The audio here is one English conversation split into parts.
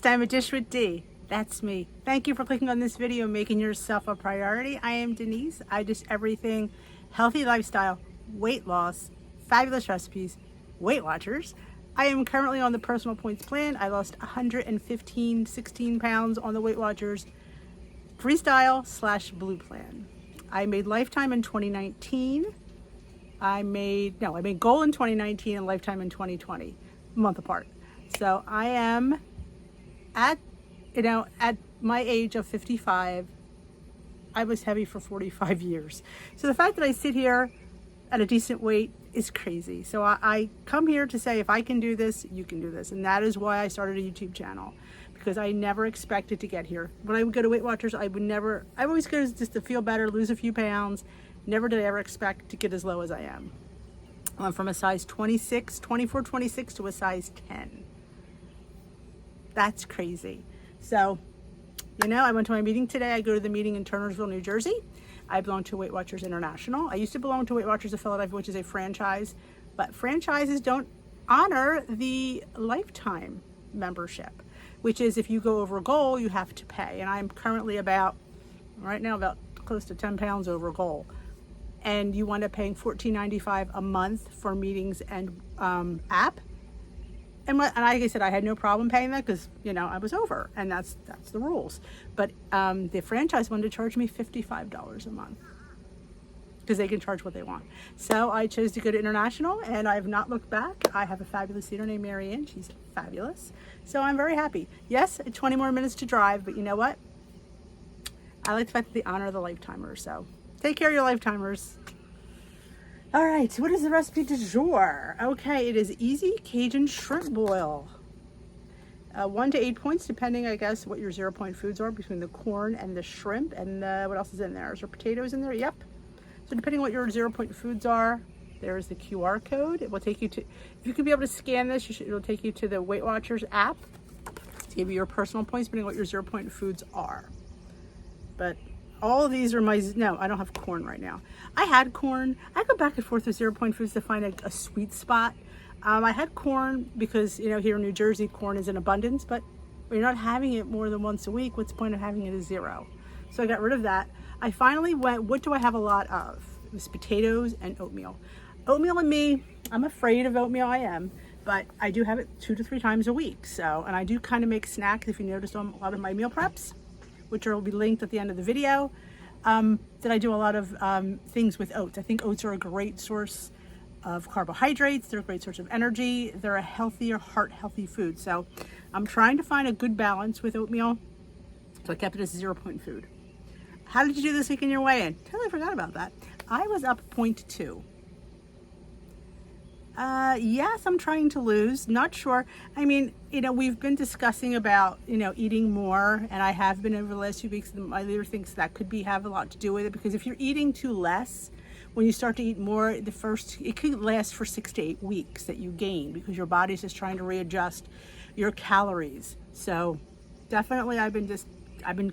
time a dish with D. That's me. Thank you for clicking on this video, making yourself a priority. I am Denise. I dish everything healthy lifestyle, weight loss, fabulous recipes, Weight Watchers. I am currently on the Personal Points plan. I lost 16 pounds on the Weight Watchers Freestyle / Blue plan. I made Lifetime in 2019. I made Goal in 2019 and Lifetime in 2020, a month apart. So I am at my age of 55, I was heavy for 45 years. So the fact that I sit here at a decent weight is crazy. So I come here to say, if I can do this, you can do this. And that is why I started a YouTube channel, because I never expected to get here. When I would go to Weight Watchers, I always go just to feel better, lose a few pounds. Never did I ever expect to get as low as I am. I went from a size 24, 26 to a size 10. That's crazy. So, I went to my meeting today. I go to the meeting in Turnersville, New Jersey. I belong to Weight Watchers International. I used to belong to Weight Watchers of Philadelphia, which is a franchise, but franchises don't honor the lifetime membership, which is if you go over a goal, you have to pay. And I'm currently about close to 10 pounds over goal. And you wind up paying $14.95 a month for meetings and app. And like I said, I had no problem paying that because, I was over, and that's the rules. But the franchise wanted to charge me $55 a month because they can charge what they want. So I chose to go to International, and I have not looked back. I have a fabulous leader named Marianne. She's fabulous. So I'm very happy. Yes, 20 more minutes to drive, but you know what? I like the fact that they honor the lifetimers. So take care of your lifetimers. All right, what is the recipe du jour? Okay, it is easy Cajun shrimp boil. 1 to 8 points, depending, I guess, what your 0-point foods are between the corn and the shrimp. And what else is in there? Is there potatoes in there? Yep. So depending on what your 0-point foods are, there's the QR code. It will take you to, if you could be able to scan this, it'll take you to the Weight Watchers app to give you your personal points, depending on what your 0-point foods are. But all of these are no, I don't have corn right now. I had corn. I go back and forth with 0-point foods to find a sweet spot. I had corn because, here in New Jersey, corn is in abundance, but when you're not having it more than once a week, what's the point of having it as 0? So I got rid of that. I finally went, what do I have a lot of? It was potatoes and oatmeal. Oatmeal and me, I'm afraid of oatmeal, I am, but I do have it 2 to 3 times a week. So, and I do kind of make snacks, if you noticed on a lot of my meal preps, which will be linked at the end of the video, that I do a lot of things with oats. I think oats are a great source of carbohydrates. They're a great source of energy. They're a healthier, heart-healthy food. So I'm trying to find a good balance with oatmeal. So I kept it as a 0-point food. How did you do this week in your weigh-in? Totally forgot about that. I was up 0.2. Yes, I'm trying to lose. Not sure. I mean, we've been discussing about, eating more, and I have been over the last few weeks. My leader thinks that could have a lot to do with it, because if you're eating too less, when you start to eat more, it could last for 6 to 8 weeks that you gain, because your body's just trying to readjust your calories. So definitely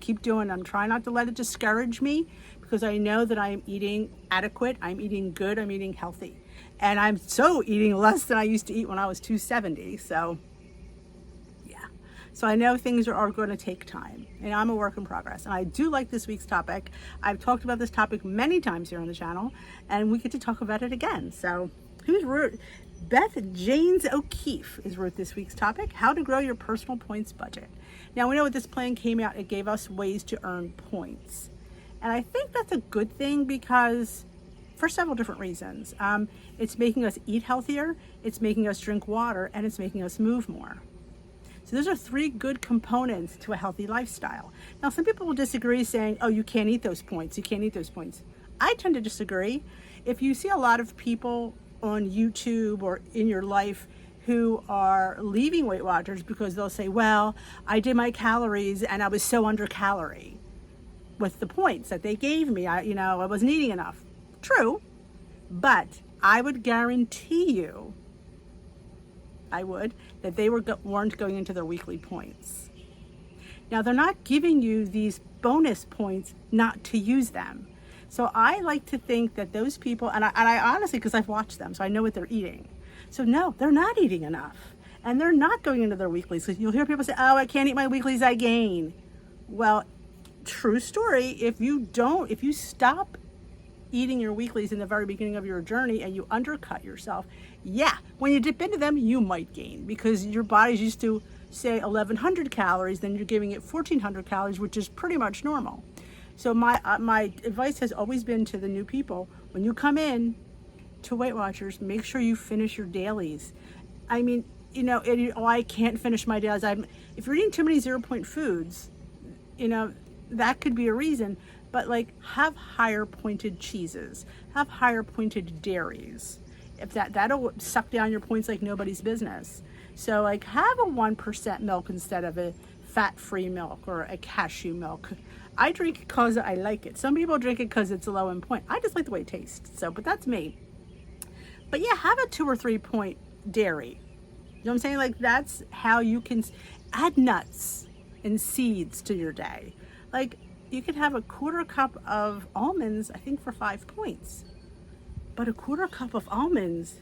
keep doing. I'm trying not to let it discourage me, because I know that I'm eating adequate, I'm eating good, I'm eating healthy. And I'm eating less than I used to eat when I was 270. So yeah. So I know things are going to take time, and I'm a work in progress. And I do like this week's topic. I've talked about this topic many times here on the channel, and we get to talk about it again. So Beth Janes O'Keefe wrote this week's topic, how to grow your personal points budget. Now we know what this plan came out, it gave us ways to earn points. And I think that's a good thing, because for several different reasons. It's making us eat healthier, it's making us drink water, and it's making us move more. So those are 3 good components to a healthy lifestyle. Now, some people will disagree, saying, oh, you can't eat those points, you can't eat those points. I tend to disagree. If you see a lot of people on YouTube or in your life who are leaving Weight Watchers because they'll say, well, I did my calories and I was so under calorie with the points that they gave me. I wasn't eating enough. True, but I would guarantee you, that they weren't going into their weekly points. Now, they're not giving you these bonus points not to use them. So I like to think that those people, and I honestly, because I've watched them, so I know what they're eating. So no, they're not eating enough. and they're not going into their weeklies. So you'll hear people say, oh, I can't eat my weeklies, I gain. Well, true story, if you stop eating your weeklies in the very beginning of your journey and you undercut yourself, yeah, when you dip into them, you might gain because your body's used to, say, 1,100 calories, then you're giving it 1,400 calories, which is pretty much normal. So my advice has always been to the new people, when you come in to Weight Watchers, make sure you finish your dailies. I mean, I can't finish my dailies. If you're eating too many 0-point foods, that could be a reason. But have higher pointed cheeses, have higher pointed dairies. If that'll suck down your points like nobody's business. So have a 1% milk instead of a fat-free milk or a cashew milk. I drink it because I like it. Some people drink it because it's low in point. I just like the way it tastes. But that's me. But yeah, have a 2 or 3 point dairy. You know what I'm saying? That's how you can add nuts and seeds to your day. You could have a 1/4 cup of almonds, I think, for 5 points. But a 1/4 cup of almonds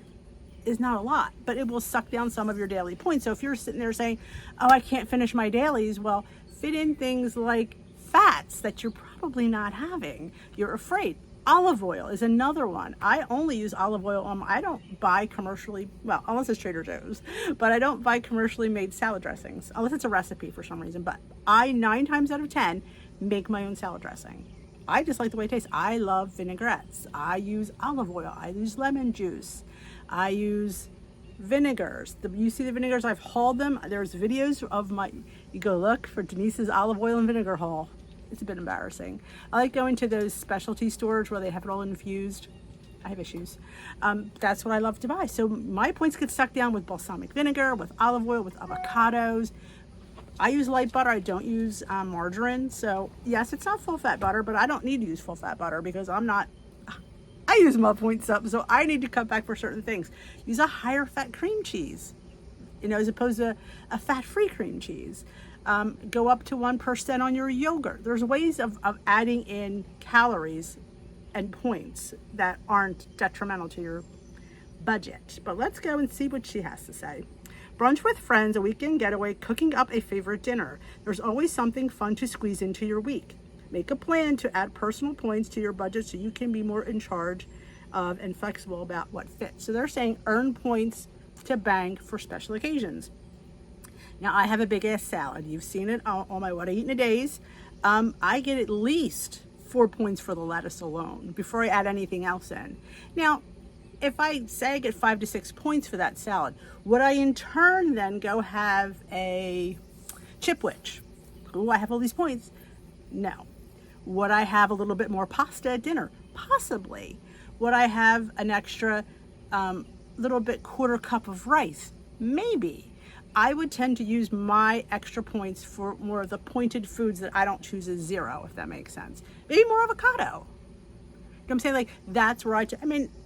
is not a lot, but it will suck down some of your daily points. So if you're sitting there saying, oh, I can't finish my dailies, well, fit in things like fats that you're probably not having. You're afraid. Olive oil is another one. I only use olive oil I don't buy commercially, well, unless it's Trader Joe's, but I don't buy commercially made salad dressings, unless it's a recipe for some reason. But I, 9 times out of 10, make my own salad dressing. I just like the way it tastes. I love vinaigrettes. I use olive oil. I use lemon juice. I use vinegars. You see the vinegars, I've hauled them. There's videos of you go look for Denise's olive oil and vinegar haul. It's a bit embarrassing. I like going to those specialty stores where they have it all infused. I have issues. That's what I love to buy. So my points get sucked down with balsamic vinegar, with olive oil, with avocados. I use light butter. I don't use margarine. So yes, it's not full fat butter, but I don't need to use full fat butter because I use my points up. So I need to cut back for certain things. Use a higher fat cream cheese, as opposed to a fat-free cream cheese. Go up to 1% on your yogurt. There's ways of adding in calories and points that aren't detrimental to your budget. But let's go and see what she has to say. Brunch with friends, a weekend getaway, cooking up a favorite dinner. There's always something fun to squeeze into your week. Make a plan to add personal points to your budget so you can be more in charge of and flexible about what fits. So they're saying earn points to bank for special occasions. Now, I have a big ass salad. You've seen it on my What I Eat in a Days. I get at least 4 points for the lettuce alone before I add anything else in. Now, if I say I get 5 to 6 points for that salad, would I in turn then go have a chipwich? Oh, I have all these points. No. Would I have a little bit more pasta at dinner? Possibly. Would I have an extra little bit 1/4 cup of rice? Maybe. I would tend to use my extra points for more of the pointed foods that I don't choose as 0, if that makes sense. Maybe more avocado. You know what I'm saying? That's where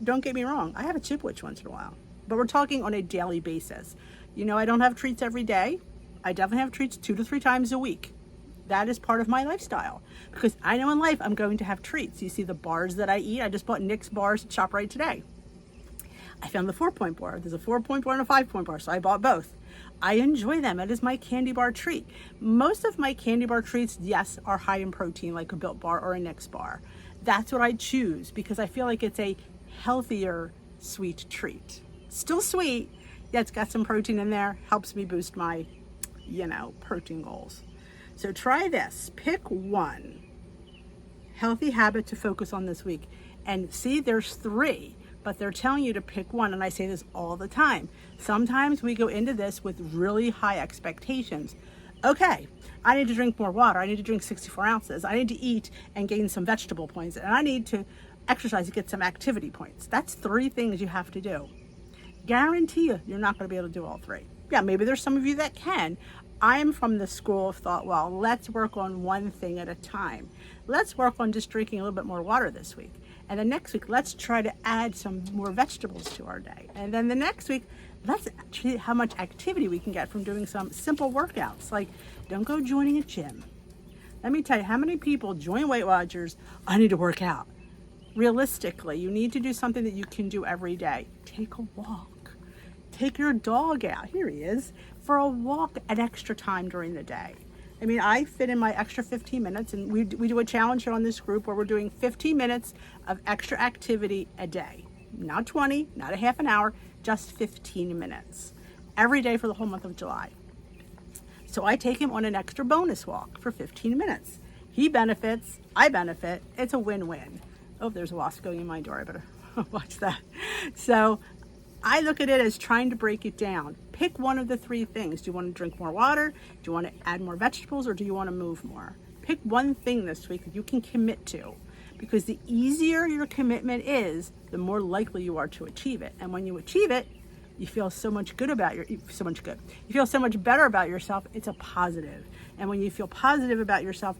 don't get me wrong. I have a chipwich once in a while, but we're talking on a daily basis. I don't have treats every day. I definitely have treats 2 to 3 times a week. That is part of my lifestyle because I know in life I'm going to have treats. You see the bars that I eat. I just bought Nick's bars at ShopRite today. I found the 4-point bar. There's a 4-point bar and a 5-point bar, so I bought both. I enjoy them. It is my candy bar treat. Most of my candy bar treats, yes, are high in protein, like a Built bar or a Nick's bar. That's what I choose because I feel like it's a healthier sweet treat. Still sweet, yet it's got some protein in there. Helps me boost my, protein goals. So try this. Pick one healthy habit to focus on this week. And see, there's 3. But they're telling you to pick one, and I say this all the time. Sometimes we go into this with really high expectations. Okay, I need to drink more water. I need to drink 64 ounces. I need to eat and gain some vegetable points. And I need to exercise to get some activity points. That's 3 things you have to do. Guarantee you're not going to be able to do all 3. Yeah, maybe there's some of you that can. I'm from the school of thought, well, let's work on one thing at a time. Let's work on just drinking a little bit more water this week. And then next week, let's try to add some more vegetables to our day. And then the next week, let's see how much activity we can get from doing some simple workouts. Don't go joining a gym. Let me tell you, how many people join Weight Watchers, I need to work out. Realistically, you need to do something that you can do every day. Take a walk. take your dog out, here he is, for a walk at extra time during the day. I mean, I fit in my extra 15 minutes, and we do a challenge here on this group where we're doing 15 minutes of extra activity a day. Not 20, not a half an hour, just 15 minutes. Every day for the whole month of July. So I take him on an extra bonus walk for 15 minutes. He benefits, I benefit, it's a win-win. Oh, there's a wasp going in my door, I better watch that. So I look at it as trying to break it down. Pick one of the three things. Do you want to drink more water? Do you want to add more vegetables, or do you want to move more? Pick one thing this week that you can commit to, because the easier your commitment is, the more likely you are to achieve it. And when you achieve it, you feel so much good about you feel so much better about yourself. It's a positive. And when you feel positive about yourself,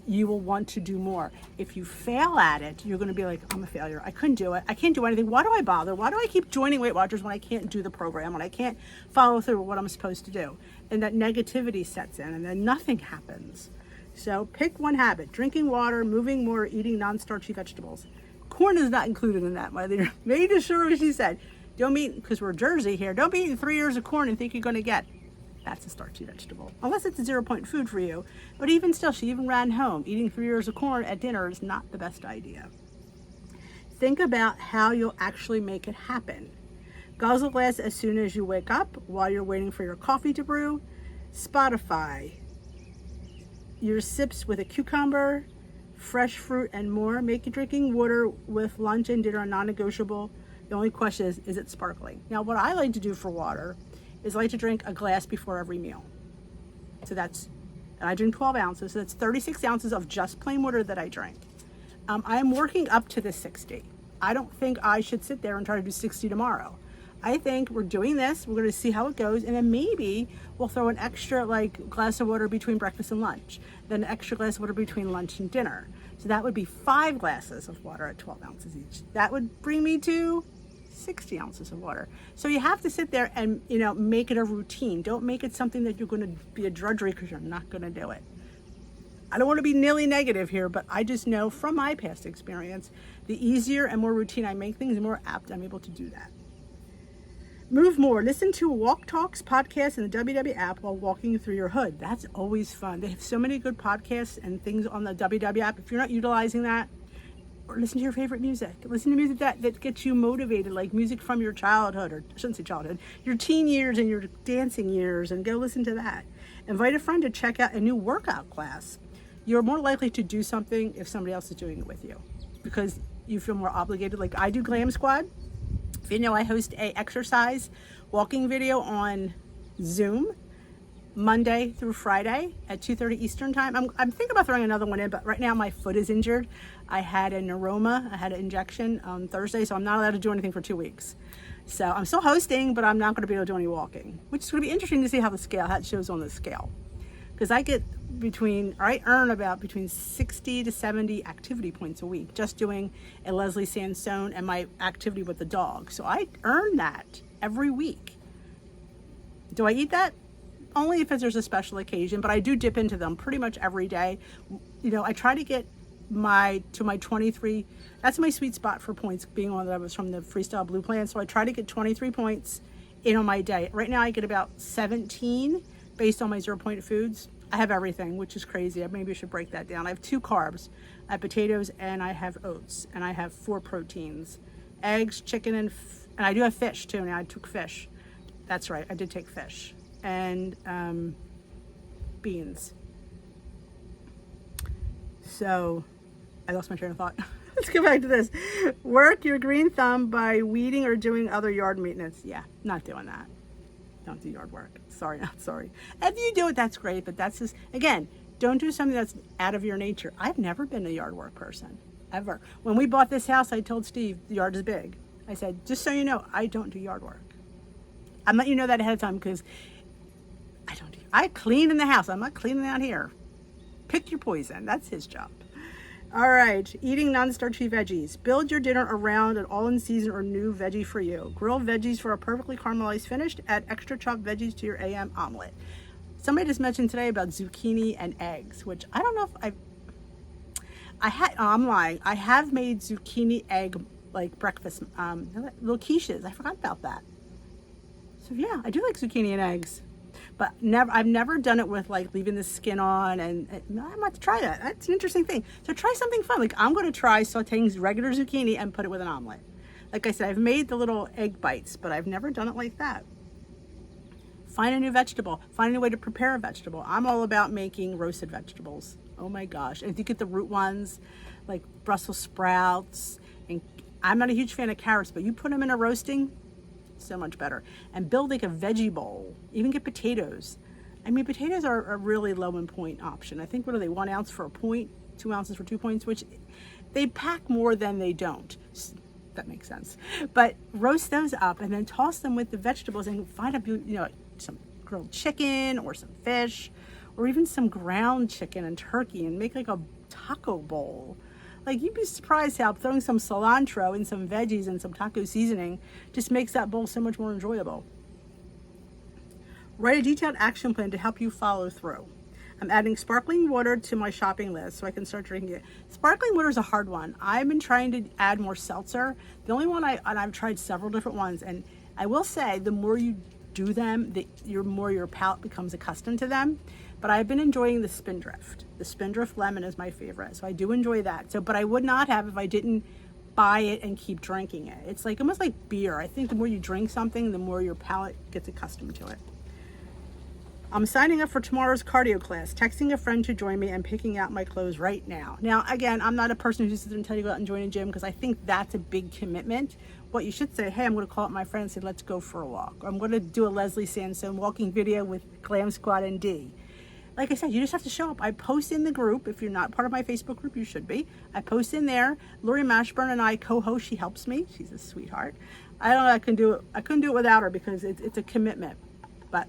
you will want to do more. If you fail at it, you're going to be like, I'm a failure. I couldn't do it. I can't do anything. Why do I bother? Why do I keep joining Weight Watchers when I can't do the program, when I can't follow through with what I'm supposed to do? And that negativity sets in, and then nothing happens. So pick one habit: drinking water, moving more, eating non-starchy vegetables. Corn is not included in that. My leader made sure she said, don't be, because we're Jersey here, don't be eating 3 ears of corn and think you're going to get. That's a starchy vegetable, unless it's a 0-point food for you. But even still, she even ran home. Eating 3 ears of corn at dinner is not the best idea. Think about how you'll actually make it happen. Guzzle glass as soon as you wake up while you're waiting for your coffee to brew. Spotify. Your sips with a cucumber, fresh fruit, and more. Make your drinking water with lunch and dinner a non-negotiable. The only question is it sparkling? Now, what I like to do for water is I like to drink a glass before every meal. So and I drink 12 ounces, so that's 36 ounces of just plain water that I drink. I'm working up to the 60. I don't think I should sit there and try to do 60 tomorrow. I think we're doing this, we're gonna see how it goes, and then maybe we'll throw an extra glass of water between breakfast and lunch, then an extra glass of water between lunch and dinner. So that would be 5 glasses of water at 12 ounces each. That would bring me to 60 ounces of water. So you have to sit there and, make it a routine. Don't make it something that you're going to be a drudgery, because you're not going to do it. I don't want to be nearly negative here, but I just know from my past experience, the easier and more routine I make things, the more apt I'm able to do that. Move more. Listen to Walk Talks podcast in the WW app while walking through your hood. That's always fun. They have so many good podcasts and things on the WW app. If you're not utilizing that, or listen to your favorite music. Listen to music that gets you motivated, like music from your childhood, or I shouldn't say childhood, your teen years and your dancing years, and go listen to that. Invite a friend to check out a new workout class. You're more likely to do something if somebody else is doing it with you, because you feel more obligated. Like I do Glam Squad. If you know, I host a exercise walking video on Zoom Monday through Friday at 2:30 Eastern time. I'm thinking about throwing another one in, but right now my foot is injured. I had a neuroma. I had an injection on Thursday, so I'm not allowed to do anything for 2 weeks. So I'm still hosting, but I'm not going to be able to do any walking, which is going to be interesting to see how it shows on the scale. Because I earn about between 60 to 70 activity points a week just doing a Leslie Sansone and my activity with the dog. So I earn that every week. Do I eat that? Only if there's a special occasion, but I do dip into them pretty much every day. I try to get my 23. That's my sweet spot for points, being on that I was from the Freestyle Blue Plan. So I try to get 23 points in on my day. Right now I get about 17 based on my 0-point foods. I have everything, which is crazy. Maybe I should break that down. I have 2 carbs. I have potatoes and I have oats, and I have 4 proteins: eggs, chicken, and I do have fish too. Now I took fish. That's right, I did take fish. And beans. So I lost my train of thought. Let's go back to this. Work your green thumb by weeding or doing other yard maintenance. Yeah, not doing that. Don't do yard work. Sorry, not sorry. If you do it, that's great, but that's just, again, don't do something that's out of your nature. I've never been a yard work person, ever. When we bought this house, I told Steve, the yard is big. I said, just so you know, I don't do yard work. I'm letting you know that ahead of time, because I clean in the house. I'm not cleaning out here. Pick your poison. That's his job. All right. Eating non-starchy veggies. Build your dinner around an all-in-season or new veggie for you. Grill veggies for a perfectly caramelized finish. Add extra chopped veggies to your AM omelet. Somebody just mentioned today about zucchini and eggs, which I don't know if I'm lying. I have made zucchini egg breakfast, little quiches. I forgot about that. So yeah, I do like zucchini and eggs, but I've never done it with like leaving the skin on, and I'm about to try that. That's an interesting thing. So try something fun. Like I'm going to try sauteing regular zucchini and put it with an omelet. Like I said, I've made the little egg bites, but I've never done it like that. Find a new vegetable. Find a new way to prepare a vegetable. I'm all about making roasted vegetables. Oh my gosh. And if you get the root ones, like Brussels sprouts, and I'm not a huge fan of carrots, but you put them in a roasting, so much better. And build like a veggie bowl. Even get potatoes. I mean, potatoes are a really low in point option. I think, what are they, 1 ounce for a point, 2 ounces for 2 points, which they pack more than they don't. That makes sense. But roast those up and then toss them with the vegetables and find a, some grilled chicken or some fish or even some ground chicken and turkey and make like a taco bowl. Like, you'd be surprised how throwing some cilantro and some veggies and some taco seasoning just makes that bowl so much more enjoyable. Write a detailed action plan to help you follow through. I'm adding sparkling water to my shopping list so I can start drinking it. Sparkling water is a hard one. I've been trying to add more seltzer. The only one I've tried several different ones, and I will say the more you do them, the more your palate becomes accustomed to them. But I've been enjoying the Spindrift. The Spindrift lemon is my favorite, so I do enjoy that. But I would not have if I didn't buy it and keep drinking it. It's like almost like beer. I think the more you drink something, the more your palate gets accustomed to it. I'm signing up for tomorrow's cardio class, texting a friend to join me, and picking out my clothes right now. Now, again, I'm not a person who just sits there and tell you to go out and join a gym, because I think that's a big commitment. What you should say, hey, I'm going to call up my friend and say, let's go for a walk. Or I'm going to do a Leslie Sansone walking video with Glam Squad and D. Like I said, you just have to show up. I post in the group. If you're not part of my Facebook group, you should be. I post in there. Lori Mashburn and I co-host. She helps me. She's a sweetheart. I don't know. I couldn't do it without her, because it's a commitment. But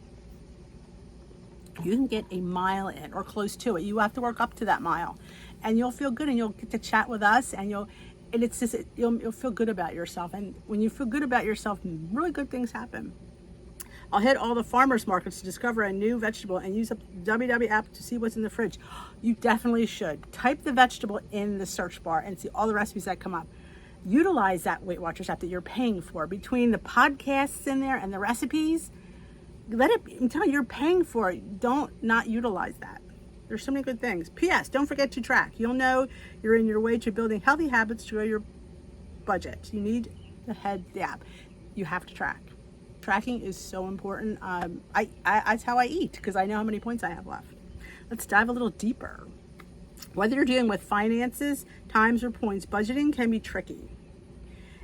you can get a mile in or close to it. You have to work up to that mile, and you'll feel good, and you'll get to chat with us, and you'll feel good about yourself. And when you feel good about yourself, really good things happen. I'll hit all the farmers markets to discover a new vegetable and use the WW app to see what's in the fridge. You definitely should. Type the vegetable in the search bar and see all the recipes that come up. Utilize that Weight Watchers app that you're paying for. Between the podcasts in there and the recipes, I'm telling you, you're paying for it. Don't not utilize that. There's so many good things. P.S. Don't forget to track. You'll know you're in your way to building healthy habits to grow your budget. You need the app. You have to track. Tracking is so important. That's how I eat, because I know how many points I have left. Let's dive a little deeper. Whether you're dealing with finances, times, or points, budgeting can be tricky.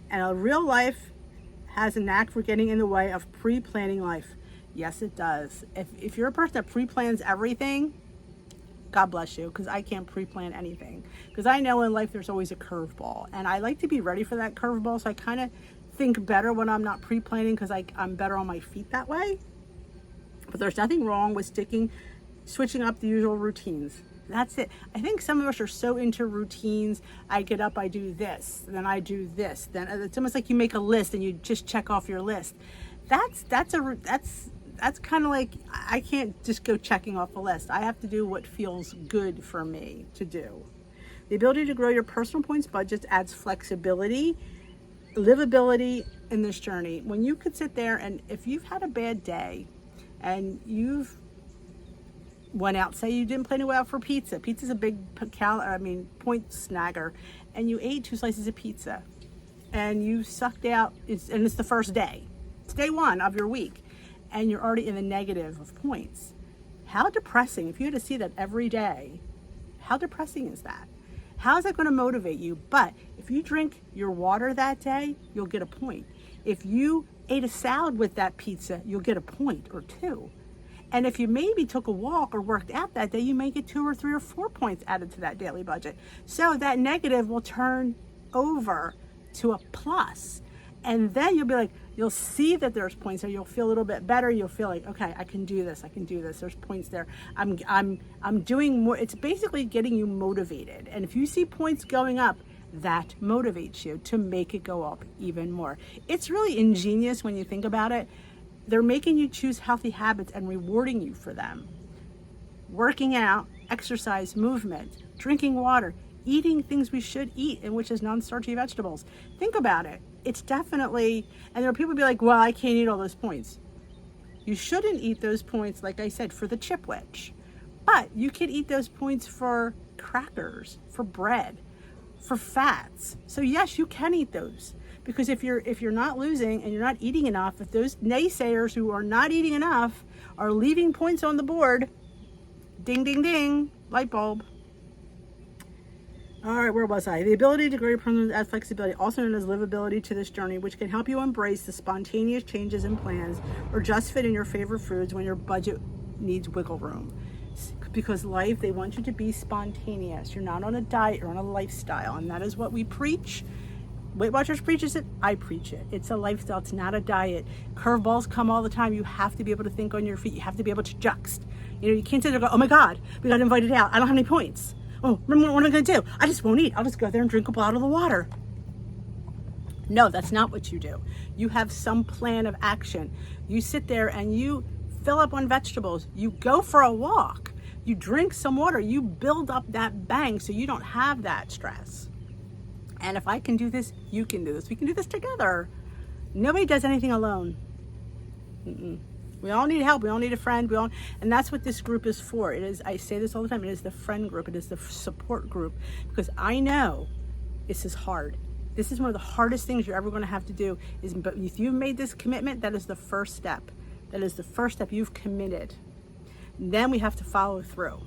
And real life has a knack for getting in the way of pre-planning life. Yes, it does. If you're a person that pre-plans everything, God bless you, because I can't pre-plan anything. Because I know in life there's always a curveball, and I like to be ready for that curveball, so I kind of think better when I'm not pre-planning, because I'm better on my feet that way. But there's nothing wrong with switching up the usual routines. That's it. I think some of us are so into routines. I get up, I do this, then I do this. Then it's almost like you make a list and you just check off your list. That's kind of like, I can't just go checking off a list. I have to do what feels good for me to do. The ability to grow your personal points budgets adds flexibility, livability in this journey. When you could sit there, and if you've had a bad day and you've went out, say you didn't plan to go out for pizza. Pizza's a big point snagger, and you ate 2 slices of pizza and you sucked out, and it's the first day. It's day 1 of your week, and you're already in the negative of points. How depressing. If you had to see that every day, how depressing is that? How is that going to motivate you? But if you drink your water that day, you'll get a point. If you ate a salad with that pizza, you'll get a point or 2. And if you maybe took a walk or worked out that day, you may get 2 or 3 or 4 points added to that daily budget. So that negative will turn over to a plus. And then you'll be like, you'll see that there's points there. You'll feel a little bit better. You'll feel like, okay, I can do this. There's points there. I'm doing more. It's basically getting you motivated. And if you see points going up, that motivates you to make it go up even more. It's really ingenious when you think about it. They're making you choose healthy habits and rewarding you for them. Working out, exercise, movement, drinking water, eating things we should eat, and which is non-starchy vegetables. Think about it. It's definitely, and there are people who be like, well, I can't eat all those points. You shouldn't eat those points, like I said, for the chip wedge. But you can eat those points for crackers, for bread, for fats. So yes, you can eat those. Because if you're not losing and you're not eating enough, if those naysayers who are not eating enough are leaving points on the board, ding, ding, ding, light bulb. All right, where was I? The ability to grow your permanent add flexibility, also known as livability to this journey, which can help you embrace the spontaneous changes in plans or just fit in your favorite foods when your budget needs wiggle room. Because life, they want you to be spontaneous. You're not on a diet, you're on a lifestyle, and that is what we preach. Weight Watchers preaches it, I preach it. It's a lifestyle, it's not a diet. Curveballs come all the time. You have to be able to think on your feet. You have to be able to juxt. You know, you can't sit there and go, oh my God, we got invited out. I don't have any points. Oh, remember what am I gonna do? I just won't eat. I'll just go there and drink a bottle of water. No, that's not what you do. You have some plan of action. You sit there and you fill up on vegetables. You go for a walk. You drink some water. You build up that bank so you don't have that stress. And if I can do this, you can do this. We can do this together. Nobody does anything alone. We all need help. We all need a friend. And that's what this group is for. It is, I say this all the time, it is the friend group. It is the support group. Because I know this is hard. This is one of the hardest things you're ever going to have to do. But if you've made this commitment, that is the first step. That is the first step. You've committed. Then we have to follow through.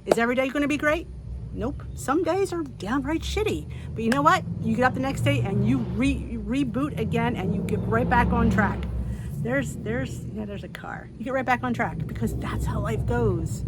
Is every day going to be great? Nope. Some days are downright shitty. But you know what? You get up the next day and you reboot again and you get right back on track. There's a car. You get right back on track because that's how life goes.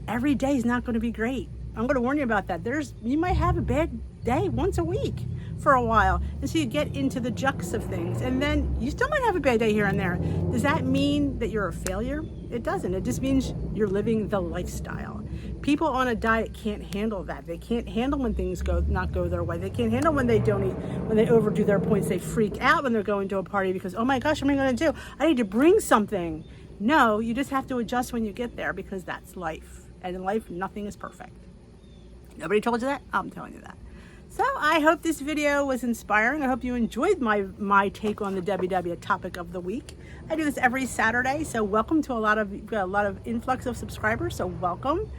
Every day is not going to be great. I'm going to warn you about that. You might have a bad day once a week for a while. And so you get into the jux of things. And then you still might have a bad day here and there. Does that mean that you're a failure? It doesn't. It just means you're living the lifestyle. People on a diet can't handle that. They can't handle when things not go their way. They can't handle when they don't eat, when they overdo their points. They freak out when they're going to a party because, oh my gosh, what am I going to do? I need to bring something. No, you just have to adjust when you get there because that's life. And in life, nothing is perfect. Nobody told you that? I'm telling you that. So I hope this video was inspiring. I hope you enjoyed my take on the WW topic of the week. I do this every Saturday, so welcome to a lot of influx of subscribers. So welcome.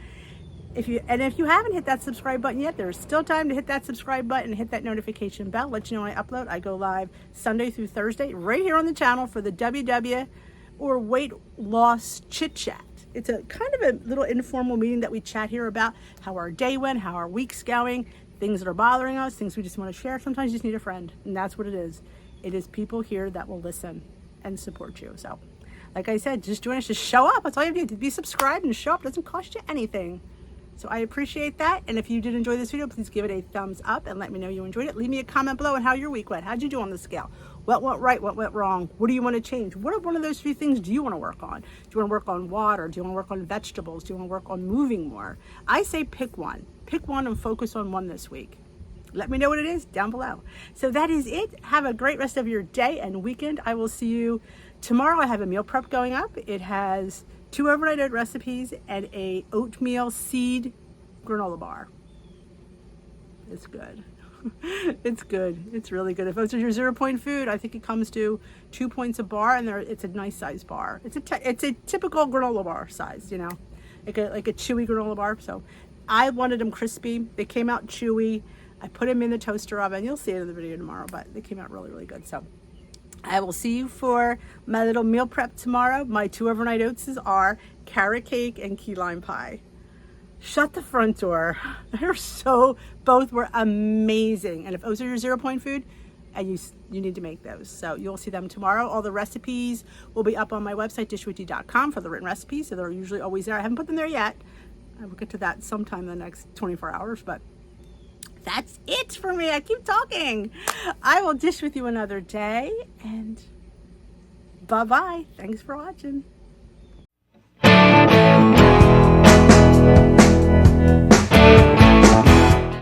If you haven't hit that subscribe button yet, there's still time to hit that subscribe button and hit that notification bell. Let you know when I upload. I go live Sunday through Thursday right here on the channel for the WW or weight loss chit chat. It's a kind of a little informal meeting that we chat here about how our day went, how our week's going, things that are bothering us, things we just want to share. Sometimes you just need a friend, and that's what it is. It is people here that will listen and support you. So, like I said, just join us, just show up. That's all you have to do. Be subscribed and show up. It doesn't cost you anything. So I appreciate that. And if you did enjoy this video, please give it a thumbs up and let me know you enjoyed it. Leave me a comment below on how your week went. How'd you do on the scale? What went right? What went wrong? What do you want to change? What are one of those few things do you want to work on? Do you want to work on water? Do you want to work on vegetables? Do you want to work on moving more? I say pick one. Pick one and focus on one this week. Let me know what it is down below. So that is it. Have a great rest of your day and weekend. I will see you tomorrow. I have a meal prep going up. It has 2 overnight oat recipes and a oatmeal seed granola bar. It's good. It's good. It's really good. If it's your 0 point food, I think it comes to 2 points a bar, and it's a nice size bar. It's a typical granola bar size, you know, like a chewy granola bar. So I wanted them crispy. They came out chewy. I put them in the toaster oven. You'll see it in the video tomorrow, but they came out really, really good. So I will see you for my little meal prep tomorrow. My 2 overnight oats are carrot cake and key lime pie. Shut the front door. Both were amazing. And if those are your 0 point food, and you need to make those. So you'll see them tomorrow. All the recipes will be up on my website, dishwithdee.com, for the written recipes. So they're usually always there. I haven't put them there yet. I will get to that sometime in the next 24 hours, but that's it for me. I keep talking. I will dish with you another day, and bye-bye. Thanks for watching.